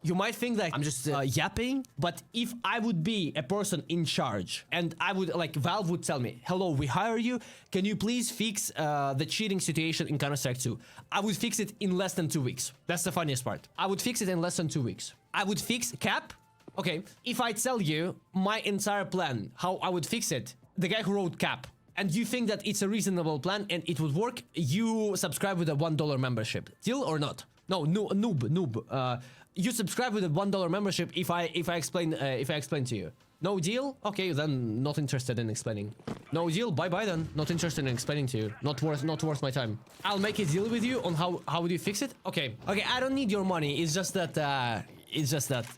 You might think that I'm just yapping, but if I would be a person in charge and I would, like, Valve would tell me, hello, we hire you, can you please fix the cheating situation in Counter-Strike 2? I would fix it in less than 2 weeks. That's the funniest part. I would fix it in less than 2 weeks. I would fix cap. Okay, if I tell you my entire plan, how I would fix it, the guy who wrote cap, and you think that it's a reasonable plan and it would work, you subscribe with a $1 membership. Deal or not? No, noob. You subscribe with a $1 membership if I explain to you. No deal? Okay, then not interested in explaining. No deal? Bye then. Not interested in explaining to you. Not worth my time. I'll make a deal with you on how would you fix it? Okay, I don't need your money. It's just that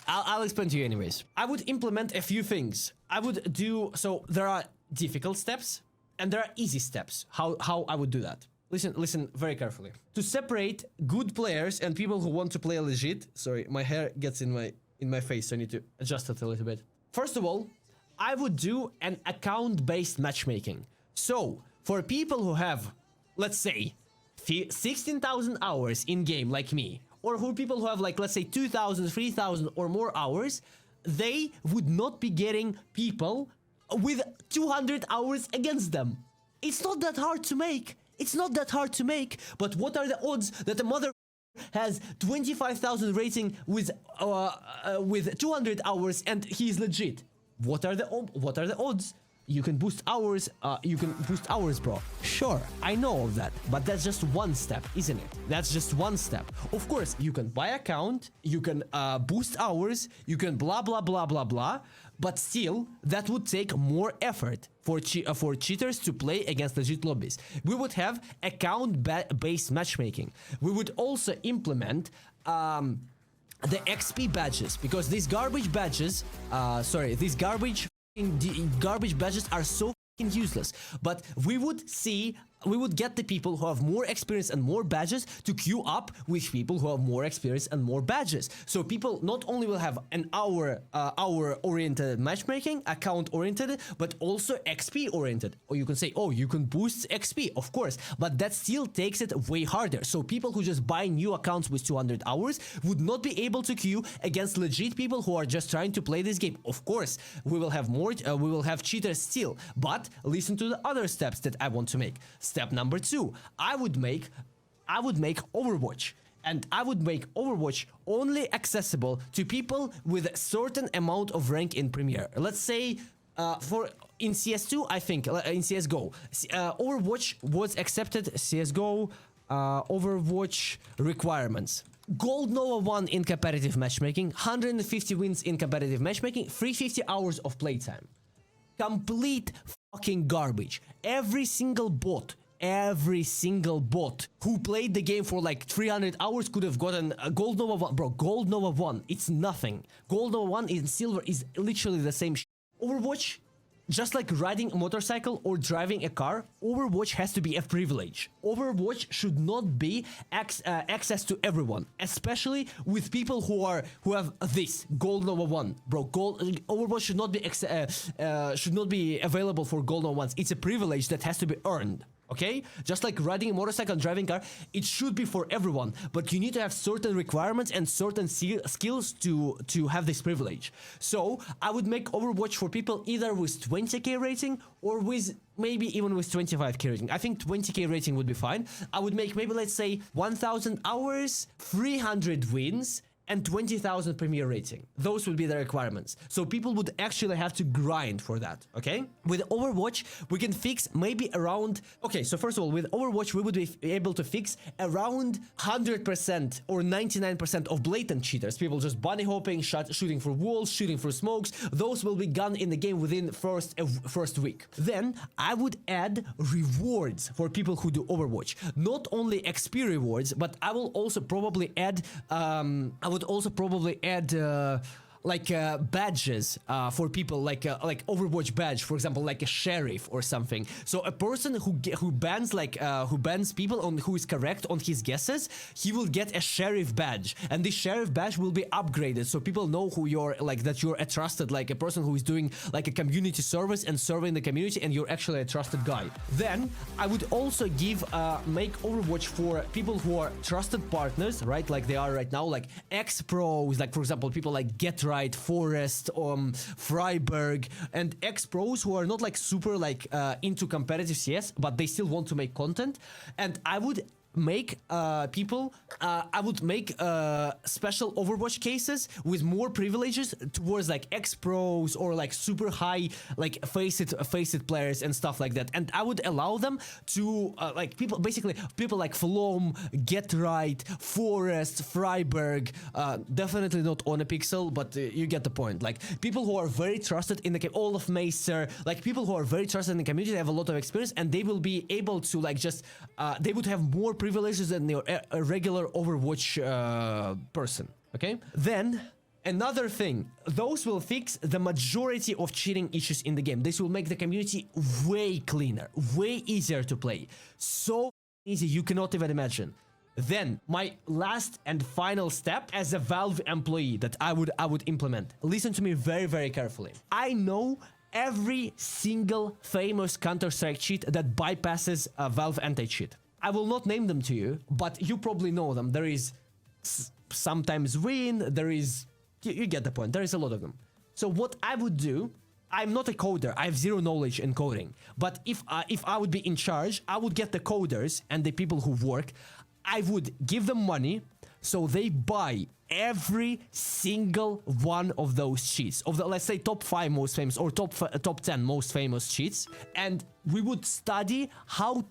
I'll explain to you anyways. I would implement a few things. I would do, so there are difficult steps and there are easy steps. How I would do that. Listen very carefully. To separate good players and people who want to play legit. Sorry, my hair gets in my face, so I need to adjust it a little bit. First of all, I would do an account-based matchmaking. So, for people who have, let's say, 16,000 hours in game like me, or who people who have, like, let's say 2,000, 3,000 or more hours, they would not be getting people with 200 hours against them. It's not that hard to make. It's not that hard to make, but what are the odds that a mother has 25,000 rating with 200 hours and he's legit? What are the odds? You can boost hours, bro. Sure, I know of that, but that's just one step, isn't it? That's just one step. Of course, you can buy account, you can boost hours, you can blah blah blah blah blah, but still, that would take more effort for cheaters to play against legit lobbies. We would have account-based matchmaking. We would also implement the XP badges, because these garbage badges, these garbage badges are so useless. But we would get the people who have more experience and more badges to queue up with people who have more experience and more badges. So people not only will have an hour oriented matchmaking, account oriented, but also XP oriented. Or you can say, oh, you can boost XP, of course, but that still takes it way harder. So people who just buy new accounts with 200 hours would not be able to queue against legit people who are just trying to play this game. Of course, we will have more, we will have cheaters still, but listen to the other steps that I want to make. Step number 2, I would make Overwatch, and I would make Overwatch only accessible to people with a certain amount of rank in Premier. Let's say in CS2, I think in CS:GO, Overwatch was accepted. CS:GO Overwatch requirements: Gold Nova 1 in competitive matchmaking, 150 wins in competitive matchmaking, 350 hours of playtime. Complete fucking garbage. Every single bot who played the game for like 300 hours could have gotten a Gold Nova 1. Bro, Gold Nova 1, it's nothing. Gold Nova 1 in silver is literally the same shit. Overwatch, just like riding a motorcycle or driving a car, Overwatch has to be a privilege. Overwatch should not be access to everyone, especially with people who have this Gold Nova 1. Bro, Overwatch should not be available for Gold Nova 1s. It's a privilege that has to be earned. Okay? Just like riding a motorcycle and driving a car, it should be for everyone, but you need to have certain requirements and certain skills to have this privilege. So, I would make Overwatch for people either with 20k rating or with maybe even with 25k rating. I think 20k rating would be fine. I would make maybe, let's say, 1000 hours, 300 wins, and 20,000 Premier rating. Those would be the requirements. So people would actually have to grind for that, okay? With Overwatch, we can fix maybe around... Okay, so first of all, with Overwatch, we would be able to fix around 100% or 99% of blatant cheaters. People just bunny hopping, shooting for walls, shooting for smokes. Those will be gone in the game within first week. Then, I would add rewards for people who do Overwatch. Not only XP rewards, but I will also probably add... badges for people, like Overwatch badge, for example, like a sheriff or something. So a person who bans people on who is correct on his guesses, he will get a sheriff badge, and this sheriff badge will be upgraded, so people know who you're, like that you're a trusted, like a person who is doing like a community service and serving the community, and you're actually a trusted guy. Then I would also make Overwatch for people who are trusted partners, right? Like they are right now, like ex-pros, like for example, people like GetRight, Forest, Freiberg, and ex-pros who are not like super like into competitive CS, but they still want to make content. And I would make special Overwatch cases with more privileges towards like ex-pros or like super high like face-it players and stuff like that, and I would allow them to like people like Flom, GetRight, Forest, Freiberg, definitely not on a pixel, but you get the point. Like people who are very trusted in the all of Macer, like people who are very trusted in the community, they have a lot of experience, and they will be able to like just they would have more privileges than a regular Overwatch person. Okay, then another thing, those will fix the majority of cheating issues in the game. This will make the community way cleaner, way easier to play, so easy you cannot even imagine. Then my last and final step as a Valve employee that I would implement. Listen to me very, very carefully. I know every single famous counterstrike cheat that bypasses a Valve anti-cheat. I will not name them to you, but you probably know them. There is sometimes win, there is... You get the point. There is a lot of them. So what I would do, I'm not a coder. I have zero knowledge in coding. But if I would be in charge, I would get the coders and the people who work. I would give them money so they buy every single one of those cheats, of the, let's say, top 5 most famous or top 10 most famous cheats, and we would study how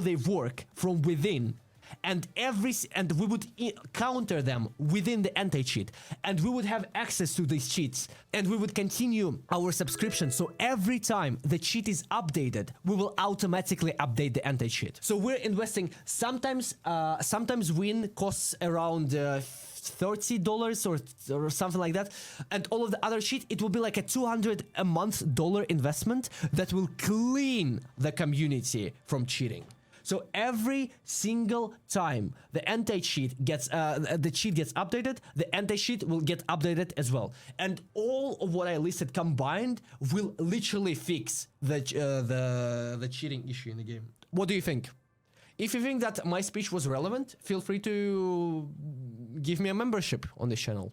they work from within, and we would counter them within the anti-cheat, and we would have access to these cheats, and we would continue our subscription, so every time the cheat is updated, we will automatically update the anti-cheat. So we're investing, sometimes win costs around $30 or something like that, and all of the other shit, it will be like a $200 a month investment that will clean the community from cheating. So every single time the anti-cheat gets the cheat gets updated, the anti-cheat will get updated as well, and all of what I listed combined will literally fix the cheating issue in the game. What do you think? If you think that my speech was relevant, feel free to give me a membership on this channel.